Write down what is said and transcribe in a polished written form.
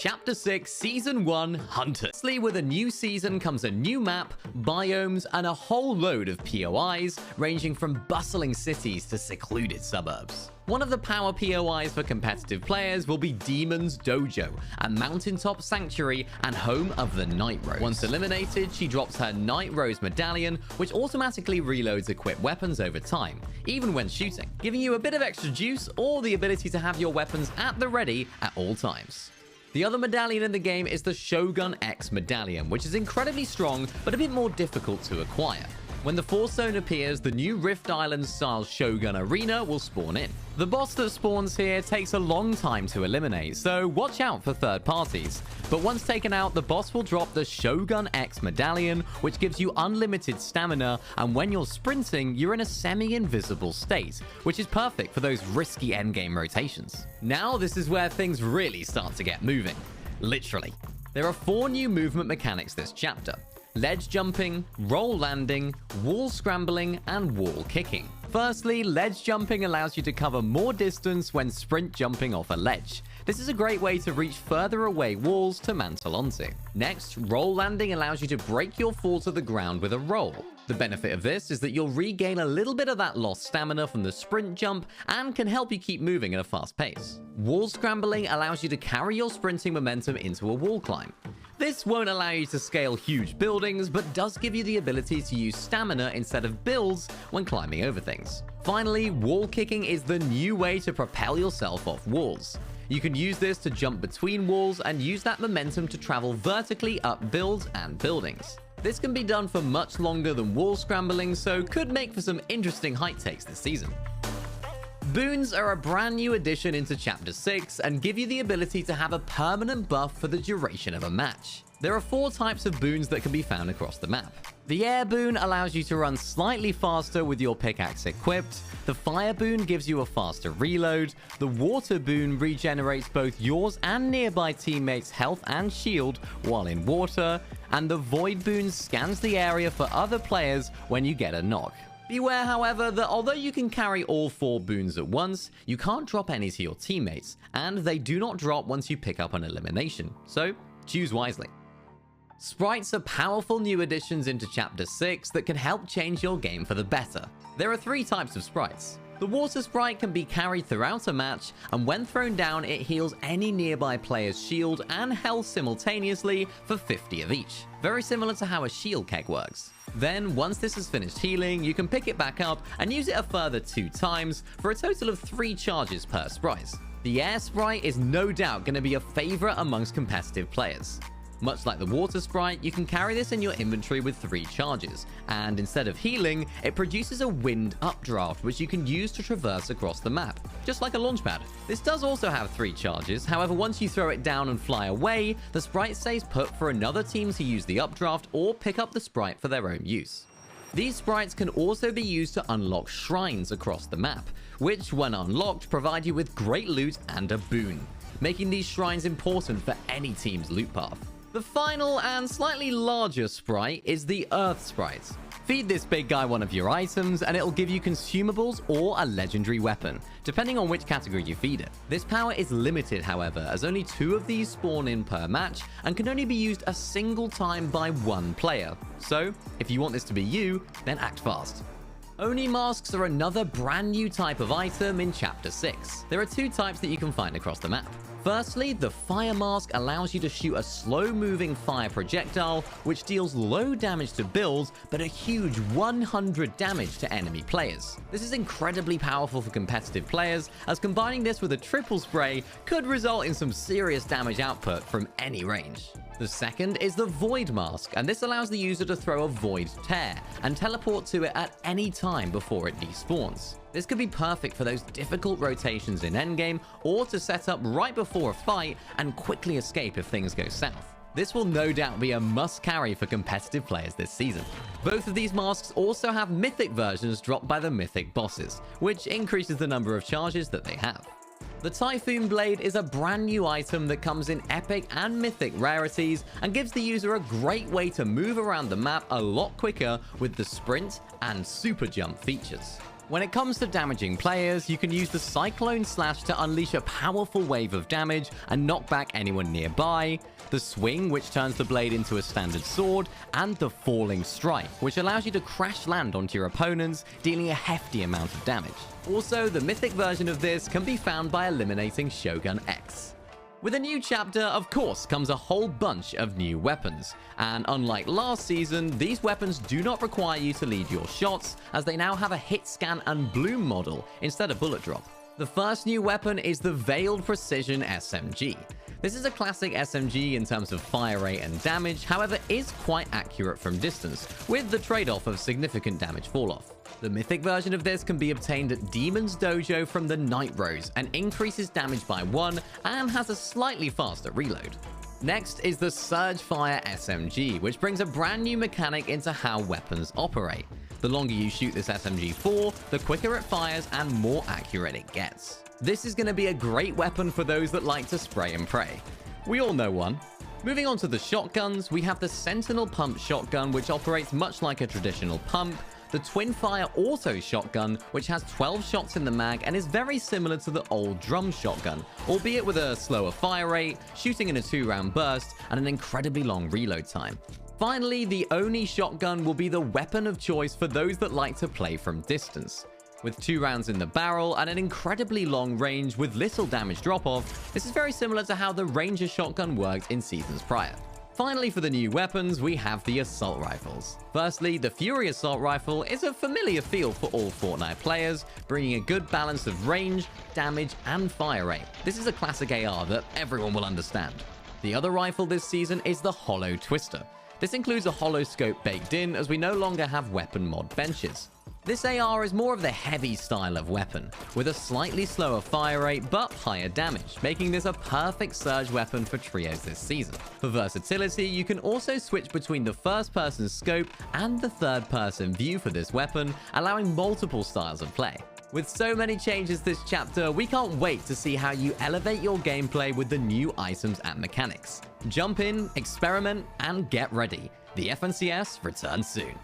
Chapter 6, Season 1, Hunters. Firstly, with a new season comes a new map, biomes, and a whole load of POIs, ranging from bustling cities to secluded suburbs. One of the power POIs for competitive players will be Demon's Dojo, a mountaintop sanctuary and home of the Night Rose. Once eliminated, she drops her Night Rose medallion, which automatically reloads equipped weapons over time, even when shooting, giving you a bit of extra juice or the ability to have your weapons at the ready at all times. The other medallion in the game is the Shogun X medallion, which is incredibly strong but a bit more difficult to acquire. When the Force Zone appears, the new Rift Island-style Shogun Arena will spawn in. The boss that spawns here takes a long time to eliminate, so watch out for third parties. But once taken out, the boss will drop the Shogun X medallion, which gives you unlimited stamina, and when you're sprinting, you're in a semi-invisible state, which is perfect for those risky endgame rotations. Now, this is where things really start to get moving. Literally. There are 4 new movement mechanics this chapter: ledge jumping, roll landing, wall scrambling, and wall kicking. Firstly, ledge jumping allows you to cover more distance when sprint jumping off a ledge. This is a great way to reach further away walls to mantle onto. Next, roll landing allows you to break your fall to the ground with a roll. The benefit of this is that you'll regain a little bit of that lost stamina from the sprint jump and can help you keep moving at a fast pace. Wall scrambling allows you to carry your sprinting momentum into a wall climb. This won't allow you to scale huge buildings, but does give you the ability to use stamina instead of builds when climbing over things. Finally, wall kicking is the new way to propel yourself off walls. You can use this to jump between walls and use that momentum to travel vertically up builds and buildings. This can be done for much longer than wall scrambling, so could make for some interesting height takes this season. Boons are a brand new addition into Chapter 6 and give you the ability to have a permanent buff for the duration of a match. There are 4 types of boons that can be found across the map. The air boon allows you to run slightly faster with your pickaxe equipped. The fire boon gives you a faster reload. The water boon regenerates both yours and nearby teammates' health and shield while in water. And the void boon scans the area for other players when you get a knock. Beware, however, that although you can carry all 4 boons at once, you can't drop any to your teammates, and they do not drop once you pick up an elimination, so choose wisely. Sprites are powerful new additions into Chapter 6 that can help change your game for the better. There are 3 types of sprites. The water sprite can be carried throughout a match, and when thrown down, it heals any nearby player's shield and health simultaneously for 50 of each. Very similar to how a shield keg works. Then, once this has finished healing, you can pick it back up and use it a further 2 times for a total of 3 charges per sprite. The air sprite is no doubt going to be a favorite amongst competitive players. Much like the water sprite, you can carry this in your inventory with 3 charges, and instead of healing, it produces a wind updraft which you can use to traverse across the map, just like a launchpad. This does also have 3 charges, however once you throw it down and fly away, the sprite stays put for another team to use the updraft or pick up the sprite for their own use. These sprites can also be used to unlock shrines across the map, which when unlocked provide you with great loot and a boon, making these shrines important for any team's loot path. The final and slightly larger sprite is the Earth Sprite. Feed this big guy one of your items and it'll give you consumables or a legendary weapon, depending on which category you feed it. This power is limited, however, as only 2 of these spawn in per match and can only be used a single time by 1 player. So, if you want this to be you, then act fast. Oni masks are another brand new type of item in Chapter 6. There are 2 types that you can find across the map. Firstly, the fire mask allows you to shoot a slow-moving fire projectile, which deals low damage to builds, but a huge 100 damage to enemy players. This is incredibly powerful for competitive players, as combining this with a triple spray could result in some serious damage output from any range. The second is the Void Mask, and this allows the user to throw a Void Tear and teleport to it at any time before it despawns. This could be perfect for those difficult rotations in endgame, or to set up right before a fight and quickly escape if things go south. This will no doubt be a must-carry for competitive players this season. Both of these masks also have mythic versions dropped by the mythic bosses, which increases the number of charges that they have. The Typhoon Blade is a brand new item that comes in epic and mythic rarities and gives the user a great way to move around the map a lot quicker with the sprint and super jump features. When it comes to damaging players, you can use the Cyclone Slash to unleash a powerful wave of damage and knock back anyone nearby, the Swing, which turns the blade into a standard sword, and the Falling Strike, which allows you to crash land onto your opponents, dealing a hefty amount of damage. Also, the mythic version of this can be found by eliminating Shogun X. With a new chapter, of course, comes a whole bunch of new weapons, and unlike last season, these weapons do not require you to lead your shots, as they now have a hit scan and bloom model instead of bullet drop. The first new weapon is the Veiled Precision SMG. This is a classic SMG in terms of fire rate and damage, however is quite accurate from distance, with the trade-off of significant damage fall-off. The mythic version of this can be obtained at Demon's Dojo from the Night Rose and increases damage by 1 and has a slightly faster reload. Next is the Surge Fire SMG, which brings a brand new mechanic into how weapons operate. The longer you shoot this SMG for, the quicker it fires and more accurate it gets. This is going to be a great weapon for those that like to spray and pray. We all know one. Moving on to the shotguns, we have the Sentinel Pump Shotgun, which operates much like a traditional pump, the Twin Fire Auto Shotgun, which has 12 shots in the mag and is very similar to the old drum shotgun, albeit with a slower fire rate, shooting in a 2-round burst, and an incredibly long reload time. Finally, the Oni Shotgun will be the weapon of choice for those that like to play from distance. With 2 rounds in the barrel and an incredibly long range with little damage drop-off, this is very similar to how the Ranger Shotgun worked in seasons prior. Finally, for the new weapons, we have the Assault Rifles. Firstly, the Fury Assault Rifle is a familiar feel for all Fortnite players, bringing a good balance of range, damage, and fire rate. This is a classic AR that everyone will understand. The other rifle this season is the Hollow Twister. This includes a hollow scope baked in, as we no longer have weapon mod benches. This AR is more of the heavy style of weapon, with a slightly slower fire rate but higher damage, making this a perfect surge weapon for trios this season. For versatility, you can also switch between the first-person scope and the third-person view for this weapon, allowing multiple styles of play. With so many changes this chapter, we can't wait to see how you elevate your gameplay with the new items and mechanics. Jump in, experiment, and get ready. The FNCS returns soon.